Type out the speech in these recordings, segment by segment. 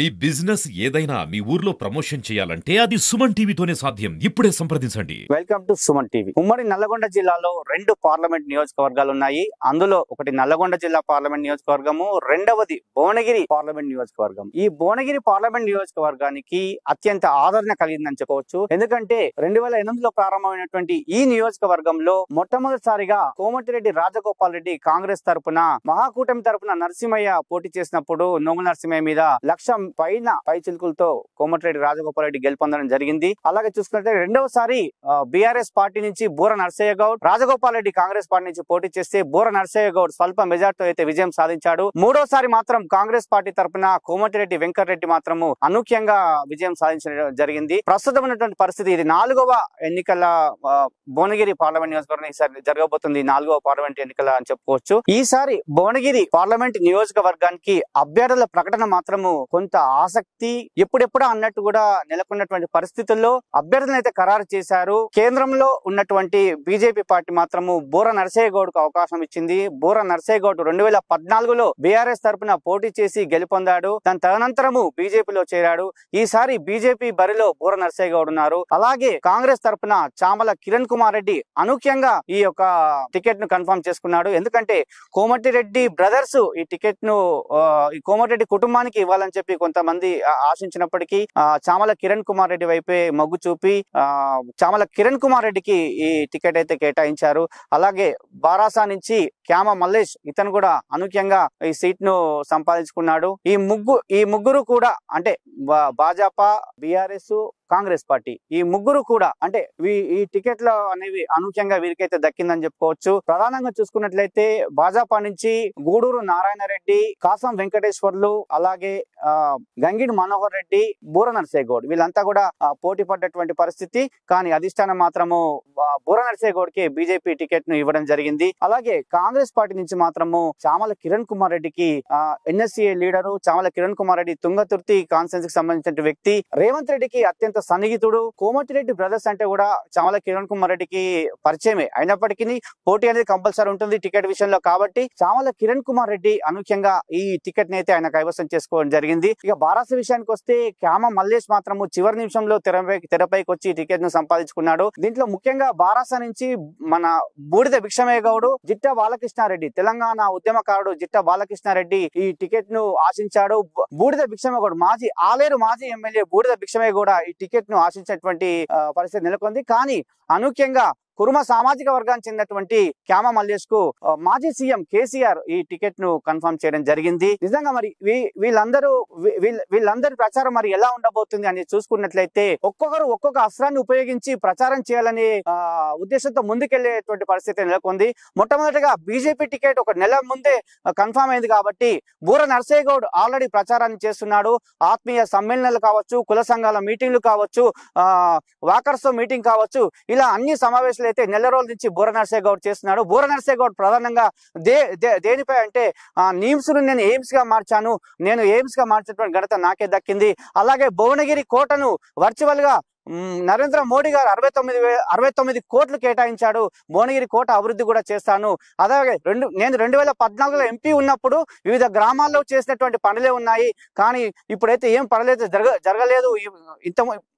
మీ business ఏదైనా మీ ఊర్లో promotion చేయాలంటే అది సుమన్ టీవీతోనే సాధ్యం. ఇప్పుడే సంప్రదించండి. Welcome to Suman TV. ఉమ్మడి నల్లగొండ జిల్లాలో 2 పార్లమెంట్ నియోజకవర్గాలు ఉన్నాయి. అందులో ఒకటి నల్లగొండ జిల్లా పార్లమెంట్ నియోజకవర్గము, రెండవది భువనగిరి పార్లమెంట్ నియోజకవర్గం. ఈ భువనగిరి పార్లమెంట్ నియోజకవర్గానికి అత్యంత ఆదరణ కలిగిందని చెప్పవచ్చు. ఎందుకంటే 2008లో ప్రారంభమైనటువంటి ఈ నియోజకవర్గంలో మొట్టమొదటిసారిగా కోమటిరెడ్డి రాజగోపాల్ రెడ్డి కాంగ్రెస్ తరపున, మహాకూటమి తరపున నరసింహయ్య పోటీ చేసినప్పుడు నోముల నరసింహయ్య మీద 1,00,000 పైన చిలుకులతో కోమటిరెడ్డి రాజగోపాల్ రెడ్డి గెలుపొందడం జరిగింది. అలాగే చూసుకుంటే రెండవసారి బీఆర్ఎస్ పార్టీ నుంచి బూర నరసయ్య గౌడ్, రాజగోపాల్ రెడ్డి కాంగ్రెస్ పార్టీ నుంచి పోటీ చేస్తే బూర నరసయ్య గౌడ్ స్వల్ప మెజార్టీతో అయితే విజయం సాధించాడు. మూడోసారి మాత్రం కాంగ్రెస్ పార్టీ తరపున కోమటిరెడ్డి వెంకటరెడ్డి మాత్రము అనూఖ్యంగా విజయం సాధించడం జరిగింది. ప్రస్తుతం ఉన్నటువంటి పరిస్థితి ఇది 4వ ఎన్నికల భువనగిరి పార్లమెంట్ నియోజకవర్గం ఈసారి జరగబోతుంది. 4వ పార్లమెంట్ ఎన్నికల అని చెప్పుకోవచ్చు. ఈసారి భువనగిరి పార్లమెంట్ నియోజకవర్గానికి అభ్యర్థుల ప్రకటన మాత్రము కొంత ఆసక్తి ఎప్పుడెప్పుడు అన్నట్టు కూడా నెలకొన్నటువంటి పరిస్థితుల్లో అభ్యర్థులను అయితే ఖరారు చేశారు. కేంద్రంలో ఉన్నటువంటి బీజేపీ పార్టీ మాత్రము బూర నరసయ్య గౌడ్ కు అవకాశం ఇచ్చింది. బూర నరసయ్య గౌడ్ 2014లో బీఆర్ఎస్ తరపున పోటీ చేసి గెలుపొందాడు. దాని తదనంతరము బీజేపీలో చేరాడు. ఈసారి బీజేపీ బరిలో బూర నరసయ్య గౌడ్ ఉన్నారు. అలాగే కాంగ్రెస్ తరపున చామల కిరణ్ కుమార్ రెడ్డి అనూఖ్యంగా ఈ యొక్క టికెట్ ను కన్ఫర్మ్ చేసుకున్నాడు. ఎందుకంటే కోమటిరెడ్డి బ్రదర్స్ ఈ టికెట్ ను ఈ కోమటిరెడ్డి కుటుంబానికి ఇవ్వాలని చెప్పి కొంతమంది ఆశించినప్పటికీ చామల కిరణ్ కుమార్ రెడ్డి వైపే మొగ్గు చూపి చామల కిరణ్ కుమార్ రెడ్డికి ఈ టికెట్ అయితే కేటాయించారు. అలాగే బారాసా నుంచి క్యామ మల్లేష్ ఇతను కూడా అనూఖ్యంగా ఈ సీట్ ను సంపాదించుకున్నాడు. ఈ ముగ్గురు కూడా అంటే భాజపా, బీఆర్ఎస్, కాంగ్రెస్ పార్టీ ఈ ముగ్గురు కూడా అంటే ఈ టికెట్లు అనేవి అనూఖ్యంగా వీరికైతే దక్కిందని చెప్పుకోవచ్చు. ప్రధానంగా చూసుకున్నట్లయితే భాజపా నుంచి గూడూరు నారాయణ రెడ్డి, కాసం వెంకటేశ్వర్లు, అలాగే గంగిడి మనోహర్ రెడ్డి, బూర నరసయ్య గౌడ్ వీళ్ళంతా కూడా పోటీ పడ్డటువంటి పరిస్థితి. కానీ అధిష్టానం మాత్రము బూర నరసయ్య గౌడ్ కి బీజేపీ టికెట్ ను ఇవ్వడం జరిగింది. అలాగే కాంగ్రెస్ పార్టీ నుంచి మాత్రము చామల కిరణ్ కుమార్ రెడ్డికి NSCA leader Chamala Kiran Kumar Reddy Thungathurthi constituency కి సంబంధించిన వ్యక్తి, రేవంత్ రెడ్డికి అత్యంత సన్నిహితుడు. కోమటిరెడ్డి బ్రదర్స్ అంటే కూడా చామల కిరణ్ కుమార్ రెడ్డికి పరిచయమే అయినప్పటికీ పోటీ అనేది కంపల్సరీ ఉంటుంది టికెట్ విషయంలో. కాబట్టి చామల కిరణ్ కుమార్ రెడ్డి అనూఖ్యంగా ఈ టికెట్ ని అయితే ఆయన కైవసం చేసుకోవడం జరిగింది. ఇక బారాస విషయానికి వస్తే క్యామ మల్లేష్ మాత్రము చివరి నిమిషంలో తెరపైకి వచ్చి టికెట్ ను సంపాదించుకున్నాడు. దీంట్లో ముఖ్యంగా బారాస నుంచి మన బూడిద భిక్షమయ్య గౌడ్, జిట్ట బాలకృష్ణారెడ్డి తెలంగాణ ఉద్యమకారుడు జిట్ట బాలకృష్ణారెడ్డి ఈ టికెట్ ను ఆశించాడు. బూడిద భిక్షమయ్య గౌడ్ ఆలేరు మాజీ ఎమ్మెల్యే బూడిద భిక్షమయ్య కూడా ఈ టికెట్ ను ఆశించినటువంటి పరిస్థితి నెలకొంది. కానీ అనూఖ్యంగా కుర్మ సామాజిక వర్గానికి చెందినటువంటి క్యామ మల్లేష్ కు మాజీ సీఎం కేసీఆర్ ఈ టికెట్ ను కన్ఫర్మ్ చేయడం జరిగింది. నిజంగా మరి వీళ్ళందరి ప్రచారం మరి ఎలా ఉండబోతుంది అని చూసుకున్నట్లయితే ఒక్కొక్కరు ఒక్కొక్క అస్త్రాన్ని ఉపయోగించి ప్రచారం చేయాలని ఉద్దేశంతో ముందుకెళ్లేటువంటి పరిస్థితి నెలకొంది. మొట్టమొదటిగా బీజేపీ టికెట్ ఒక నెల ముందే కన్ఫర్మ్ అయింది కాబట్టి బూర నరసయ్య గౌడ్ ఆల్రెడీ ప్రచారాన్ని చేస్తున్నాడు. ఆత్మీయ సమ్మేళనాలు కావచ్చు, కుల సంఘాల మీటింగ్లు కావచ్చు, వాకర్స్ మీటింగ్ కావచ్చు, ఇలా అన్ని సమావేశాలు అయితే నెల రోజుల నుంచి బూర నరసయ్య గౌడ్ చేస్తున్నాడు. బూర నరసయ్య గౌడ్ ప్రధానంగా దేనిపై అంటే నీమ్స్ ను నేను ఎయిమ్స్ గా మార్చాను, నేను ఎయిమ్స్ గా మార్చినటువంటి ఘనత నాకే దక్కింది. అలాగే భువనగిరి కోటను వర్చువల్ గా నరేంద్ర మోడీ గారు 69 కోట్లు కేటాయించాడు. భువనగిరి కోట అభివృద్ధి కూడా చేస్తాను. అలాగే నేను 2014లో ఎంపీ ఉన్నప్పుడు వివిధ గ్రామాల్లో చేసినటువంటి పనులే ఉన్నాయి. కానీ ఇప్పుడైతే ఏం పనులైతే జరగలేదు.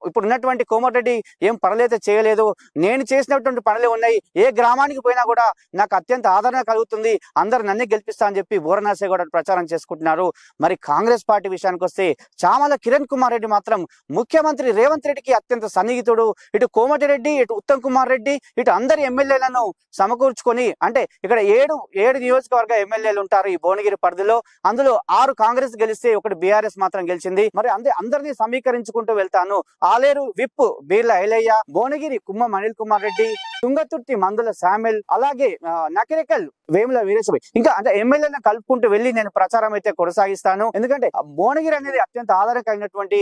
ఇప్పుడు ఉన్నటువంటి కోమటిరెడ్డి ఏం పనులైతే చేయలేదు. నేను చేసినటువంటి పనులే ఉన్నాయి. ఏ గ్రామానికి పోయినా కూడా నాకు అత్యంత ఆదరణ కలుగుతుంది, అందరు నన్నే గెలిపిస్తా అని చెప్పి బూర నరసయ్య గౌడ్ ప్రచారం చేసుకుంటున్నారు. మరి కాంగ్రెస్ పార్టీ విషయానికి వస్తే చామల కిరణ్ కుమార్ రెడ్డి మాత్రం ముఖ్యమంత్రి రేవంత్ రెడ్డికి అత్యంత సన్నిహితుడు. ఇటు కోమటిరెడ్డి, ఇటు ఉత్తమ్ కుమార్ రెడ్డి, ఇటు అందరి ఎమ్మెల్యేలను సమకూర్చుకొని అంటే ఇక్కడ ఏడు నియోజకవర్గ ఎమ్మెల్యేలు ఉంటారు ఈ భువనగిరి పరిధిలో. అందులో 6 కాంగ్రెస్ గెలిస్తే 1 బీఆర్ఎస్ మాత్రం గెలిచింది. మరి అందరినీ సమీకరించుకుంటూ వెళ్తాను. ఆలేరు విప్ బీర్ల ఐలయ్య, భువనగిరి కుమ్మం అనిల్ కుమార్ రెడ్డి, తుంగతుర్తి మందుల శామిల్, అలాగే నకిరేకల్ వేముల వీరేశభాయ్, ఇంకా అంటే ఎమ్మెల్యేలను కలుపుకుంటూ వెళ్ళి నేను ప్రచారం అయితే కొనసాగిస్తాను. ఎందుకంటే భువనగిరి అనేది అత్యంత ఆధారకమైనటువంటి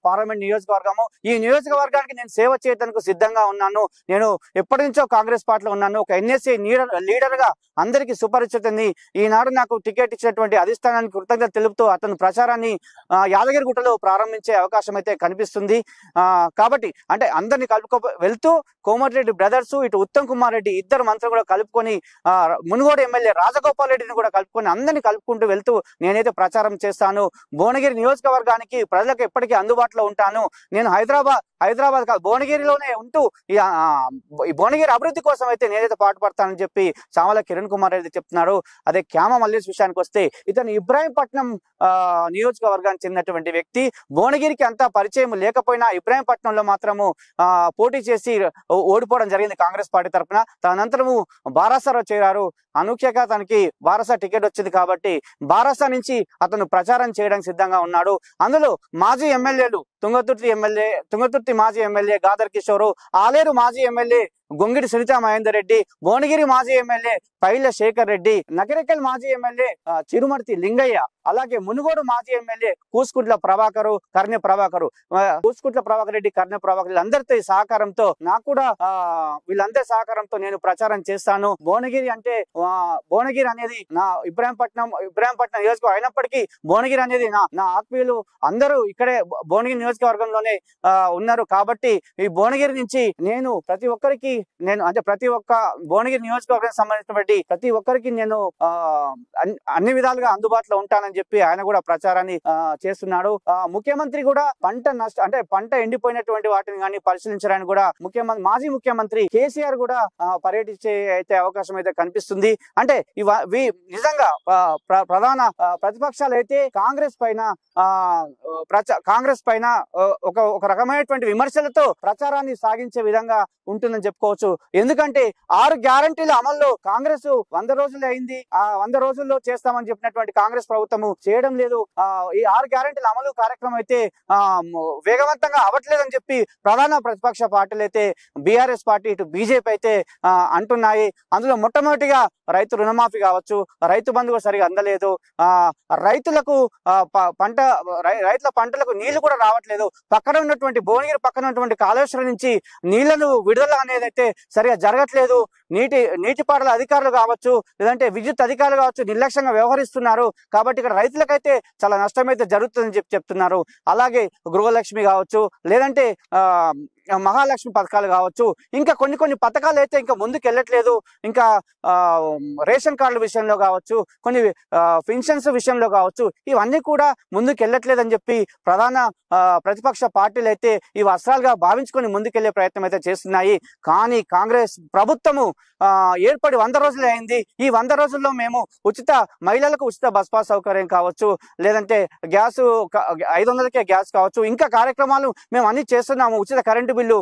పార్లమెంట్ నియోజకవర్గము. ఈ నియోజకవర్గానికి నేను సేవ చేయడానికి సిద్ధంగా ఉన్నాను. నేను ఎప్పటి నుంచో కాంగ్రెస్ పార్టీలో ఉన్నాను. ఒక ఎన్ఎస్సీ లీడర్ గా అందరికీ సుపరిచితంది. ఈనాడు నాకు టికెట్ ఇచ్చినటువంటి అధిష్టానానికి కృతజ్ఞత తెలుపుతూ అతను ప్రచారాన్ని యాదగిరిగుట్టలో ప్రారంభించే అవకాశం అయితే కనిపిస్తుంది. కాబట్టి అంటే అందరినీ కలుపుకో వెళ్తూ కోమటిరెడ్డి బ్రదర్స్ బ్రదర్స్, ఇటు ఉత్తమ్ కుమార్ రెడ్డి ఇద్దరు మంత్రులు కూడా కలుపుకొని మునుగోడు ఎమ్మెల్యే రాజగోపాల్ రెడ్డిని కూడా కలుపుకొని అందరినీ కలుపుకుంటూ వెళ్తూ నేనైతే ప్రచారం చేస్తాను. భువనగిరి నియోజకవర్గానికి ప్రజలకు ఎప్పటికీ అందుబాటులో ఉంటాను. నేను హైదరాబాద్ కాదు భువనగిరిలోనే ఉంటూ ఈ భువనగిరి అభివృద్ధి కోసం అయితే నేనైతే పాటుపడతానని చెప్పి చామల కిరణ్ కుమార్ రెడ్డి చెప్తున్నారు. అదే క్యామ మల్లేష్ విషయానికి వస్తే ఇతను ఇబ్రాహీంపట్నం నియోజకవర్గానికి చెందినటువంటి వ్యక్తి. భువనగిరికి అంతా పరిచయం లేకపోయినా ఇబ్రాహీంపట్నంలో మాత్రము పోటీ చేసి ఓడిపోవడం జరిగింది కాంగ్రెస్ పార్టీ తరఫున. తదనంతరము బారాసాలో చేరారు. అనూఖ్యంగా తనకి బారాసా టికెట్ వచ్చింది కాబట్టి బారాసా నుంచి అతను ప్రచారం చేయడానికి సిద్ధంగా ఉన్నాడు. అందులో మాజీ ఎమ్మెల్యేలు తుంగతుర్తి మాజీ ఎమ్మెల్యే గాదర్ కిషోర్, ఆలేరు మాజీ ఎమ్మెల్యే గొంగిడి సునీతా మహేందర్ రెడ్డి, భువనగిరి మాజీ ఎమ్మెల్యే పైల శేఖర్ రెడ్డి, నగరికల్ మాజీ ఎమ్మెల్యే చిరుమర్తి లింగయ్య, అలాగే మునుగోడు మాజీ ఎమ్మెల్యే కూసుకుంట్ల ప్రభాకర్ రెడ్డి, కర్ణె ప్రభాకర్ వీళ్ళందరితో సహకారంతో నాకు కూడా వీళ్ళందరి సహకారంతో నేను ప్రచారం చేస్తాను. భువనగిరి అనేది నా ఇబ్రాహీంపట్నం నియోజకవర్గం అయినప్పటికీ భువనగిరి అనేది నా ఆత్మీయులు అందరూ ఇక్కడే భువనగిరి నియోజకవర్గంలోనే ఉన్నారు. కాబట్టి ఈ భువనగిరి నుంచి నేను ప్రతి ఒక్క భువనగిరి నియోజకవర్గానికి సంబంధించినటువంటి ప్రతి ఒక్కరికి నేను అన్ని విధాలుగా అందుబాటులో ఉంటానని చెప్పి ఆయన కూడా ప్రచారాన్ని చేస్తున్నాడు. ముఖ్యమంత్రి కూడా పంట ఎండిపోయినటువంటి వాటిని కానీ పరిశీలించడానికి కూడా మాజీ ముఖ్యమంత్రి కేసీఆర్ కూడా పర్యటించే అయితే అవకాశం అయితే కనిపిస్తుంది. అంటే నిజంగా ప్రధాన ప్రతిపక్షాలు అయితే కాంగ్రెస్ పైన ఒక రకమైనటువంటి విమర్శలతో ప్రచారాన్ని సాగించే విధంగా ఉంటుందని చెప్పుకోవచ్చు. ఎందుకంటే 6 గ్యారంటీల అమల్లో కాంగ్రెస్ 100 రోజులు అయింది. ఆ 100 రోజుల్లో చేస్తామని చెప్పినటువంటి కాంగ్రెస్ ప్రభుత్వము చేయడం లేదు. ఈ 6 గ్యారంటీల అమలు కార్యక్రమం అయితే వేగవంతంగా అవ్వట్లేదని చెప్పి ప్రధాన ప్రతిపక్ష పార్టీలు అయితే బీఆర్ఎస్ పార్టీ ఇటు బీజేపీ అయితే అంటున్నాయి. అందులో మొట్టమొదటిగా రైతు రుణమాఫీ కావచ్చు, రైతు బంధు సరిగా అందలేదు, రైతులకు రైతుల పంటలకు నీళ్లు కూడా రావట్లేదు, పక్కన ఉన్నటువంటి భువనగిరి పక్కన ఉన్నటువంటి కాళేశ్వరం నుంచి నీళ్లను విడుదల అనేది అయితే సరిగా జరగట్లేదు. నీటిపారుదల అధికారులు కావచ్చు, లేదంటే విద్యుత్ అధికారులు కావచ్చు నిర్లక్ష్యంగా వ్యవహరిస్తున్నారు. కాబట్టి ఇక్కడ రైతులకైతే చాలా నష్టం అయితే జరుగుతుందని చెప్తున్నారు. అలాగే గృహలక్ష్మి కావచ్చు, లేదంటే మహాలక్ష్మి పథకాలు కావచ్చు, ఇంకా కొన్ని పథకాలు అయితే ఇంకా ముందుకు వెళ్ళట్లేదు. ఇంకా రేషన్ కార్డుల విషయంలో కావచ్చు, కొన్ని పెన్షన్స్ విషయంలో కావచ్చు, ఇవన్నీ కూడా ముందుకు వెళ్ళట్లేదని చెప్పి ప్రధాన ప్రతిపక్ష పార్టీలు అయితే ఇవి అస్త్రాలుగా భావించుకొని ముందుకెళ్లే ప్రయత్నం అయితే చేస్తున్నాయి. కానీ కాంగ్రెస్ ప్రభుత్వము ఏర్పడి 100 రోజులే అయింది. ఈ 100 రోజుల్లో మేము మహిళలకు ఉచిత బస్ పాస్ సౌకర్యం కావచ్చు, లేదంటే గ్యాస్ 500కే గ్యాస్ కావచ్చు, ఇంకా కార్యక్రమాలు మేము అన్ని చేస్తున్నాము. ఉచిత కరెంటు బిల్లు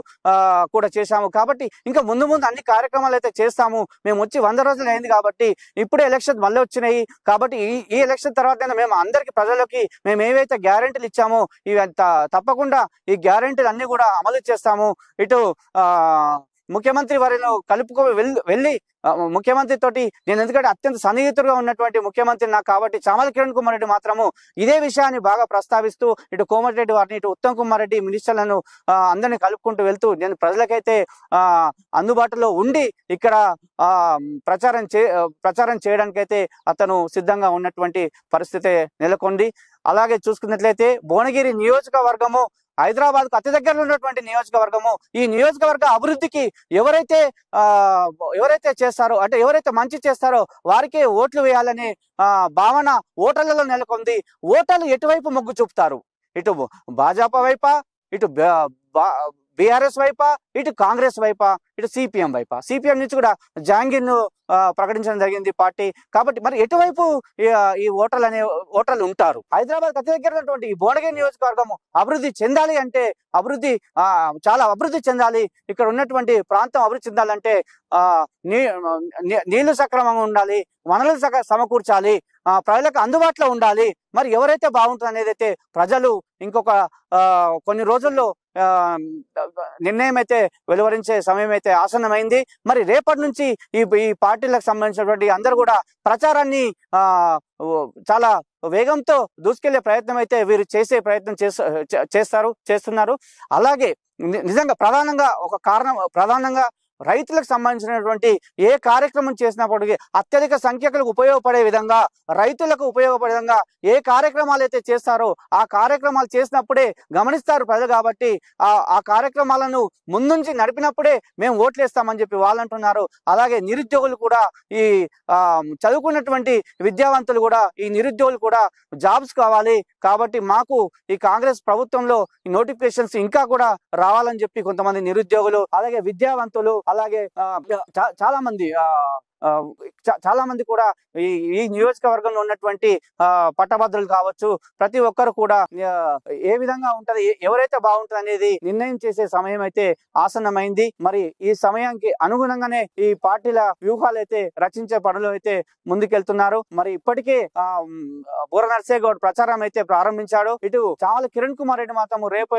కూడా చేశాము. కాబట్టి ఇంకా ముందు అన్ని కార్యక్రమాలు అయితే చేస్తాము. మేము వచ్చి 100 రోజులు అయింది కాబట్టి ఇప్పుడే ఎలక్షన్ మళ్ళీ వచ్చినాయి. కాబట్టి ఈ ఎలక్షన్ తర్వాత మేము అందరికి ప్రజలకి మేము ఏవైతే గ్యారెంటీలు ఇచ్చామో ఇవి తప్పకుండా ఈ గ్యారెంటీలు అన్ని కూడా అమలు చేస్తాము. ఇటు ముఖ్యమంత్రి వారిని వెళ్ళి ముఖ్యమంత్రి తోటి నేను ఎందుకంటే అత్యంత సన్నిహితుడుగా ఉన్నటువంటి ముఖ్యమంత్రి నాకు కాబట్టి చామల కిరణ్ కుమార్ రెడ్డి మాత్రము ఇదే విషయాన్ని బాగా ప్రస్తావిస్తూ ఇటు కోమటిరెడ్డి వారిని ఇటు ఉత్తమ్ కుమార్ రెడ్డి మినిస్టర్లను అందరినీ కలుపుకుంటూ వెళ్తూ నేను ప్రజలకైతే అందుబాటులో ఉండి ఇక్కడ ప్రచారం చేయడానికైతే అతను సిద్ధంగా ఉన్నటువంటి పరిస్థితి నెలకొంది. అలాగే చూసుకున్నట్లయితే భువనగిరి నియోజకవర్గము హైదరాబాద్ కు అతి దగ్గరలో ఉన్నటువంటి నియోజకవర్గము. ఈ నియోజకవర్గ అభివృద్ధికి ఎవరైతే చేస్తారో అంటే ఎవరైతే మంచి చేస్తారో వారికే ఓట్లు వేయాలనే భావన ఓటర్లలో నెలకొంది. ఓటర్లు ఎటువైపు మొగ్గు చూపుతారు? ఇటు భాజపా వైపా, ఇటు బీఆర్ఎస్ వైపా, ఇటు కాంగ్రెస్ వైపా, ఇటు సిపిఎం వైపా. సిపిఎం నుంచి కూడా జాంగీర్ను ప్రకటించడం జరిగింది పార్టీ. కాబట్టి మరి ఎటువైపు ఈ ఓటర్లు ఉంటారు? హైదరాబాద్ అతి దగ్గర ఉన్నటువంటి ఈ భువనగిరి నియోజకవర్గము అభివృద్ధి చెందాలి అంటే చాలా అభివృద్ధి చెందాలి. ఇక్కడ ఉన్నటువంటి ప్రాంతం అభివృద్ధి చెందాలంటే నీళ్లు సక్రమంగా ఉండాలి, వనరులు సమకూర్చాలి, ప్రజలకు అందుబాటులో ఉండాలి. మరి ఎవరైతే బాగుంటుంది అనేది అయితే ప్రజలు ఇంకొక కొన్ని రోజుల్లో నిర్ణయం అయితే వెలువరించే సమయం అయితే ఆసన్నమైంది. మరి రేపటి నుంచి ఈ పార్టీలకు సంబంధించినటువంటి అందరూ కూడా ప్రచారాన్ని చాలా వేగంతో దూసుకెళ్లే ప్రయత్నం అయితే వీరు చేసే ప్రయత్నం చేస్తున్నారు. అలాగే నిజంగా ప్రధానంగా రైతులకు సంబంధించినటువంటి ఏ కార్యక్రమం చేసినప్పటికీ అత్యధిక సంఖ్యకులకు ఉపయోగపడే విధంగా, రైతులకు ఉపయోగపడే విధంగా ఏ కార్యక్రమాలు అయితే చేస్తారో ఆ కార్యక్రమాలు చేసినప్పుడే గమనిస్తారు ప్రజలు. కాబట్టి ఆ కార్యక్రమాలను ముందుంచి నడిపినప్పుడే మేము ఓట్లేస్తామని చెప్పి వాళ్ళు అంటున్నారు. అలాగే నిరుద్యోగులు కూడా, ఈ చదువుకున్నటువంటి విద్యావంతులు కూడా, ఈ నిరుద్యోగులు కూడా జాబ్స్ కావాలి. కాబట్టి మాకు ఈ కాంగ్రెస్ ప్రభుత్వంలో ఈ నోటిఫికేషన్స్ ఇంకా కూడా రావాలని చెప్పి కొంతమంది నిరుద్యోగులు, అలాగే విద్యావంతులు, అలాగే చాలా మంది చాలా మంది కూడా ఈ నియోజకవర్గంలో ఉన్నటువంటి పట్టభద్రులు కావచ్చు, ప్రతి ఒక్కరు కూడా ఏ విధంగా ఉంటది, ఎవరైతే బాగుంటుంది అనేది నిర్ణయం చేసే సమయం అయితే ఆసన్నమైంది. మరి ఈ సమయానికి అనుగుణంగానే ఈ పార్టీల వ్యూహాలు అయితే రచించే పనులు అయితే ముందుకెళ్తున్నారు. మరి ఇప్పటికే బూర నర్సయ్య గౌడ్ ప్రచారం అయితే ప్రారంభించాడు. ఇటు చామల కిరణ్ కుమార్ రెడ్డి మాత్రం రేపు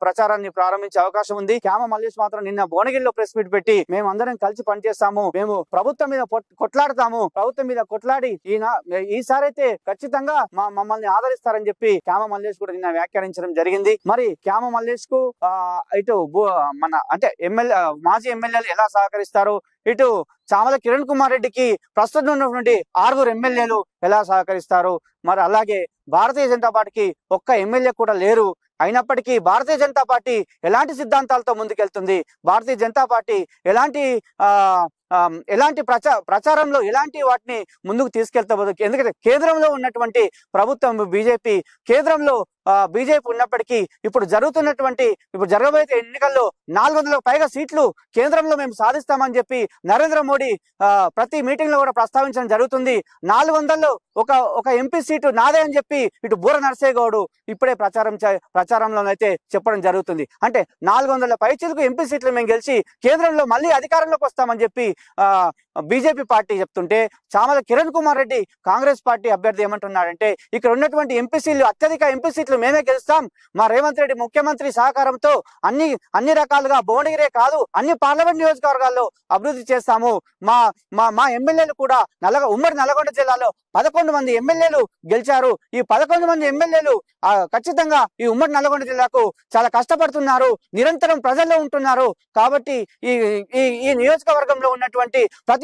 ప్రచారాన్ని ప్రారంభించే అవకాశం ఉంది. క్యామ మల్లేష్ మాత్రం నిన్న భువనగిరిలో ప్రెస్ మీట్ పెట్టి మేము అందరం కలిసి పనిచేస్తాము, మేము ప్రభుత్వం మీద కొట్లాడతాము, ప్రభుత్వం మీద కొట్లాడి ఈసారి అయితే ఖచ్చితంగా మమ్మల్ని ఆదరిస్తారని చెప్పి క్యామ మల్లేష్ కూడా నిన్న వ్యాఖ్యానించడం జరిగింది. మరి క్యామ మల్లేష్ కు ఇటు అంటే మాజీ ఎమ్మెల్యేలు ఎలా సహకరిస్తారు, ఇటు చామల కిరణ్ కుమార్ రెడ్డికి ప్రస్తుతం ఉన్నటువంటి 6 ఎమ్మెల్యేలు ఎలా సహకరిస్తారు, మరి అలాగే భారతీయ జనతా పార్టీకి ఒక్క ఎమ్మెల్యే కూడా లేరు. అయినప్పటికీ భారతీయ జనతా పార్టీ ఎలాంటి సిద్ధాంతాలతో ముందుకెళ్తుంది, భారతీయ జనతా పార్టీ ఎలాంటి ప్రచారంలో ఎలాంటి వాటిని ముందుకు తీసుకెళ్తాబోదు. ఎందుకంటే కేంద్రంలో ఉన్నటువంటి ప్రభుత్వం బీజేపీ, కేంద్రంలో బీజేపీ ఉన్నప్పటికీ ఇప్పుడు జరగబోయే ఎన్నికల్లో 400లకు పైగా సీట్లు కేంద్రంలో మేము సాధిస్తామని చెప్పి నరేంద్ర మోడీ ప్రతి మీటింగ్ లో కూడా ప్రస్తావించడం జరుగుతుంది. 400లో ఒక ఎంపీ సీటు నాదే అని చెప్పి ఇటు బూర నర్సయ్య గౌడ్ ఇప్పుడే ప్రచారంలోనైతే చెప్పడం జరుగుతుంది. అంటే 400 పైచీలకు ఎంపీ సీట్లు మేము గెలిచి కేంద్రంలో మళ్ళీ అధికారంలోకి వస్తామని చెప్పి బీజేపీ పార్టీ చెప్తుంటే, చామల కిరణ్ కుమార్ రెడ్డి కాంగ్రెస్ పార్టీ అభ్యర్థి ఏమంటున్నాడంటే, ఇక్కడ ఉన్నటువంటి అత్యధిక ఎంపీ సీట్లు మేమే గెలుస్తాం, మా రేవంత్ రెడ్డి ముఖ్యమంత్రి సహకారంతో అన్ని రకాలుగా భువనగిరే కాదు అన్ని పార్లమెంట్ నియోజకవర్గాల్లో అభివృద్ధి చేస్తాము. మా ఎమ్మెల్యేలు కూడా ఉమ్మడి నల్గొండ జిల్లాలో 11 మంది ఎమ్మెల్యేలు గెలిచారు. ఈ 11 మంది ఎమ్మెల్యేలు ఖచ్చితంగా ఈ ఉమ్మడి నల్గొండ జిల్లాకు చాలా కష్టపడుతున్నారు, నిరంతరం ప్రజల్లో ఉంటున్నారు. కాబట్టి ఈ నియోజకవర్గంలో ఉన్నటువంటి ప్రతి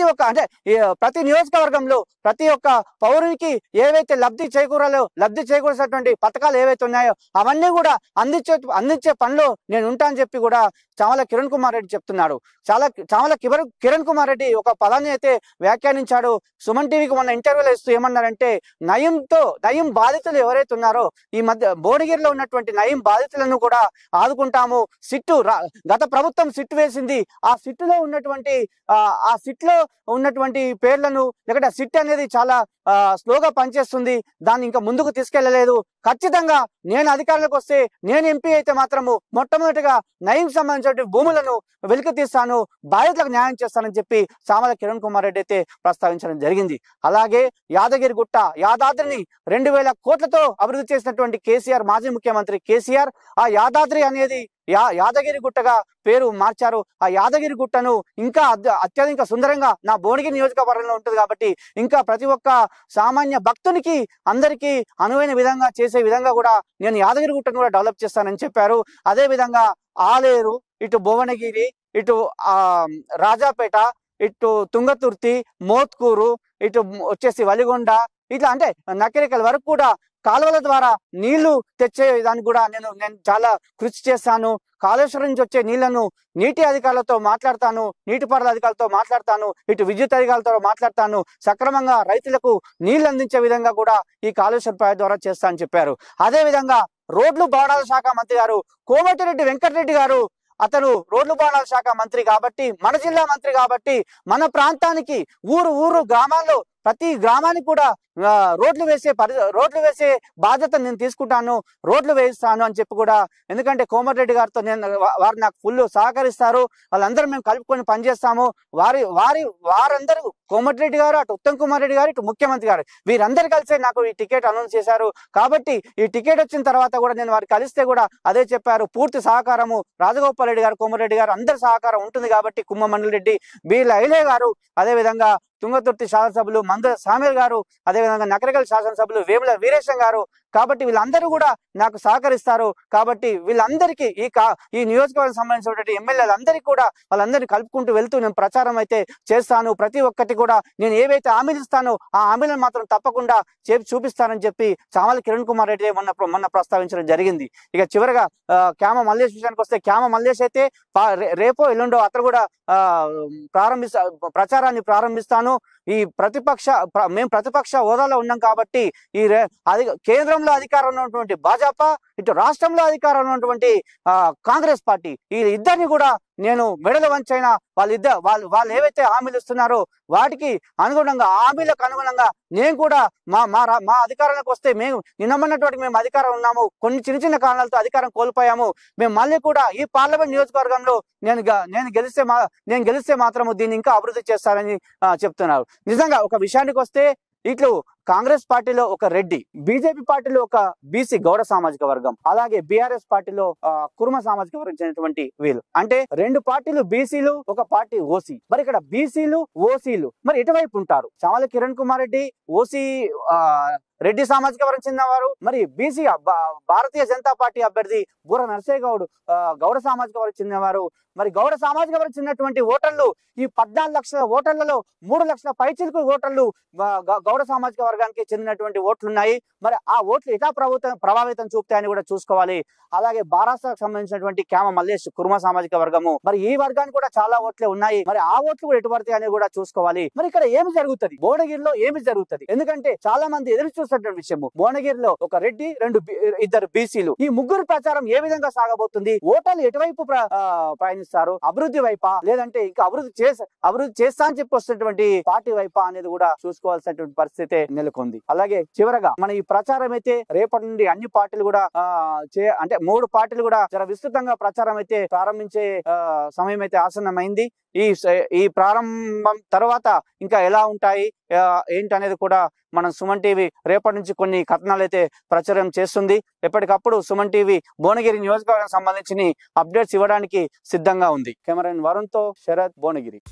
నియోజకవర్గంలో ప్రతి ఒక్క పౌరునికి ఏవైతే లబ్ధి చేకూరాల్సినటువంటి పథకాలు ఏవైతే ఉన్నాయో అవన్నీ కూడా అందించే పనిలో నేను ఉంటానని చెప్పి కూడా చామల కిరణ్ కుమార్ రెడ్డి చెప్తున్నాడు. చామల కిరణ్ కుమార్ రెడ్డి ఒక పదాన్ని అయితే వ్యాఖ్యానించాడు. సుమన్ టీవీకి మొన్న ఇంటర్వ్యూలో ఇస్తూ ఏమన్నారంటే, నయం బాధితులు ఎవరైతే ఉన్నారో ఈ మధ్య భువనగిరిలో ఉన్నటువంటి నయం బాధితులను కూడా ఆదుకుంటాము. గత ప్రభుత్వం సిట్టు వేసింది, ఆ సిట్టులో ఉన్నటువంటి పేర్లను, లేకపోతే ఆ సిట్ అనేది చాలా స్లోగా పనిచేస్తుంది, దాన్ని ఇంకా ముందుకు తీసుకెళ్లలేదు. ఖచ్చితంగా నేను అధికారంలోకి వస్తే, నేను ఎంపీ అయితే మాత్రము మొట్టమొదటిగా నయం సంబంధించిన భూములను వెలికి తీస్తాను, బాధితులకు న్యాయం చేస్తానని చెప్పి చామల కిరణ్ కుమార్ రెడ్డి అయితే ప్రస్తావించడం జరిగింది. అలాగే యాదాద్రిని 2000 కోట్లతో అభివృద్ధి చేసినటువంటి కేసీఆర్, మాజీ ముఖ్యమంత్రి కేసీఆర్, ఆ యాదాద్రి అనేది యాదగిరి గుట్టగా పేరు మార్చారు. ఆ యాదగిరి గుట్టను ఇంకా అత్యధిక సుందరంగా నా భువనగిరి నియోజకవర్గంలో ఉంటుంది కాబట్టి ఇంకా ప్రతి ఒక్క సామాన్య భక్తునికి అందరికీ అనువైన విధంగా చేసే విధంగా కూడా నేను యాదగిరి గుట్టను కూడా డెవలప్ చేస్తానని చెప్పారు. అదే విధంగా ఆలేరు, ఇటు భువనగిరి, ఇటు రాజాపేట, ఇటు తుంగతుర్తి, మోత్కూరు, ఇటు వచ్చేసి వలిగొండ, ఇట్లా అంటే నకిరేకల్ వరకు కూడా కాలువల ద్వారా నీళ్లు తెచ్చే దానికి కూడా నేను చాలా కృషి చేస్తాను. కాళేశ్వరం నుంచి వచ్చే నీళ్లను నీటి అధికారులతో మాట్లాడతాను, నీటిపారుదల అధికారులతో మాట్లాడతాను, ఇటు విద్యుత్ అధికారులతో మాట్లాడతాను, సక్రమంగా రైతులకు నీళ్లు అందించే విధంగా కూడా ఈ కాళేశ్వరం ప్రాజెక్టు ద్వారా చేస్తా అని చెప్పారు. అదే విధంగా రోడ్లు భవనాల శాఖ మంత్రి గారు కోమటిరెడ్డి వెంకటరెడ్డి గారు, అతను రోడ్లు భవనాల శాఖ మంత్రి కాబట్టి, మన జిల్లా మంత్రి కాబట్టి, మన ప్రాంతానికి ఊరు గ్రామాల్లో ప్రతి గ్రామానికి కూడా రోడ్లు వేసే బాధ్యత నేను తీసుకుంటాను, రోడ్లు వేయిస్తాను అని చెప్పి కూడా, ఎందుకంటే కోమటిరెడ్డి గారితో వారు నాకు ఫుల్ సహకరిస్తారు, వాళ్ళందరూ మేము కలుపుకొని పనిచేస్తాము. వారందరూ కోమటిరెడ్డి గారు, అటు ఉత్తమ్ కుమార్ రెడ్డి గారు, ఇటు ముఖ్యమంత్రి గారు, వీరందరూ కలిసే నాకు ఈ టికెట్ అనౌన్స్ చేశారు. కాబట్టి ఈ టికెట్ వచ్చిన తర్వాత కూడా నేను వారు కలిస్తే కూడా అదే చెప్పారు, పూర్తి సహకారము రాజగోపాల్ రెడ్డి గారు, కోమటిరెడ్డి గారు అందరి సహకారం ఉంటుంది కాబట్టి, కుమ్మ మండలి రెడ్డి, బీర్ల ఐలే గారు, అదేవిధంగా తుంగతుర్తి శాసనసభ్యులు మంద సామేల్ గారు, అదేవిధంగా నకరికల్ శాసనసభ్యులు వేముల వీరేశం గారు, కాబట్టి వీళ్ళందరూ కూడా నాకు సహకరిస్తారు. కాబట్టి వీళ్ళందరికీ ఈ నియోజకవర్గం సంబంధించినటువంటి ఎమ్మెల్యేలందరికీ కూడా వాళ్ళందరినీ కలుపుకుంటూ వెళ్తూ నేను ప్రచారం అయితే చేస్తాను. ప్రతి ఒక్కటి కూడా నేను ఏవైతే హామీలు ఇస్తానో ఆ హామీలను మాత్రం తప్పకుండా చూపిస్తానని చెప్పి చామల కిరణ్ కుమార్ రెడ్డి మొన్న ప్రస్తావించడం జరిగింది. ఇక చివరగా క్యామ మల్లేష్ విషయానికి వస్తే క్యామ మల్లేష్ అయితే రేపో ఎల్లుండో అతను కూడా ప్రచారాన్ని ప్రారంభిస్తాను. మేము ప్రతిపక్ష హోదాలో ఉన్నాం కాబట్టి కేంద్రంలో అధికారంలో ఉన్నటువంటి భాజపా, ఇటు రాష్ట్రంలో అధికారంలో ఉన్నటువంటి కాంగ్రెస్ పార్టీ, ఈ ఇద్దరిని కూడా నేను మెడలు వంచైనా వాళ్ళు ఏవైతే హామీలు ఇస్తున్నారో వాటికి అనుగుణంగా హామీలకు అనుగుణంగా నేను కూడా మా అధికారంలోకి వస్తే మేము అధికారం ఉన్నాము. కొన్ని చిన్న చిన్న కారణాలతో అధికారం కోల్పోయాము. మేము మళ్ళీ కూడా ఈ పార్లమెంట్ నియోజకవర్గంలో నేను గెలిస్తే మాత్రము దీన్ని ఇంకా అభివృద్ధి చేస్తారని చెప్తున్నారు. నిజంగా ఒక విషయానికి వస్తే ఇట్లు కాంగ్రెస్ పార్టీలో ఒక రెడ్డి, బీజేపీ పార్టీలో ఒక బీసీ గౌడ సామాజిక వర్గం, అలాగే బీఆర్ఎస్ పార్టీలో కుర్మ సామాజిక వర్గం చెందినటువంటి వీళ్ళు, అంటే రెండు పార్టీలు బీసీలు, ఒక పార్టీ ఓసీ. మరి ఇక్కడ బీసీలు ఓసీలు మరి ఎటువైపు ఉంటారు? చామల కిరణ్ కుమార్ రెడ్డి ఓసీ రెడ్డి సామాజిక వర్గం చెందినవారు, మరి బీసీ భారతీయ జనతా పార్టీ అభ్యర్థి బూర నర్సయ్య గౌడ్ గౌడ సామాజిక వర్గం చెందినవారు. మరి గౌడ సామాజిక వర్గం చెందినటువంటి ఓటర్లు ఈ 14 లక్షల ఓటర్లలో 3 లక్షల పైచిలకు ఓటర్లు గౌడ సామాజిక వర్గానికి చెందినటువంటి ఓట్లున్నాయి. మరి ఆ ఓట్లు ఎటా ప్రభావితం చూపుతాయని కూడా చూసుకోవాలి. అలాగే మహారాష్ట్రకు సంబంధించినటువంటి క్యామ మల్లేష్ కుర్మ సామాజిక వర్గము, మరి ఈ వర్గానికి కూడా చాలా ఓట్లే ఉన్నాయి. మరి ఆ ఓట్లు కూడా ఎటు పడతాయి అని కూడా చూసుకోవాలి. మరి ఇక్కడ ఏమి జరుగుతుంది, భువనగిరిలో ఏమి జరుగుతుంది? ఎందుకంటే చాలా మంది ఎదురు చూస్తున్నటువంటి విషయము, భువనగిరిలో ఒక రెడ్డి, ఇద్దరు బీసీలు, ఈ ముగ్గురు ప్రచారం ఏ విధంగా సాగబోతుంది? ఓటర్లు ఎటువైపు ప్రయాణిస్తారు? అభివృద్ధి వైపా, లేదంటే ఇంకా అభివృద్ధి చేస్తా అని చెప్పి వస్తున్నటువంటి పార్టీ వైపా అనేది కూడా చూసుకోవాల్సినటువంటి పరిస్థితి నెలకొంది. అలాగే చివరగా మన ఈ ప్రచారం అయితే రేపటి నుండి అన్ని పార్టీలు కూడా అంటే 3 పార్టీలు కూడా చాలా విస్తృతంగా ప్రచారం అయితే ప్రారంభించే సమయం అయితే ఆసన్నమైంది. ఈ ప్రారంభం తర్వాత ఇంకా ఎలా ఉంటాయి ఏంటి అనేది కూడా మనం సుమన్ టీవీ రేపటి నుంచి కొన్ని కథనాలు అయితే ప్రచారం చేస్తుంది. ఎప్పటికప్పుడు సుమన్ టీవీ భువనగిరి నియోజకవర్గం సంబంధించిన అప్డేట్స్ ఇవ్వడానికి సిద్ధంగా ఉంది. కెమెరామెన్ వరుణ్తో శరత్, భువనగిరి.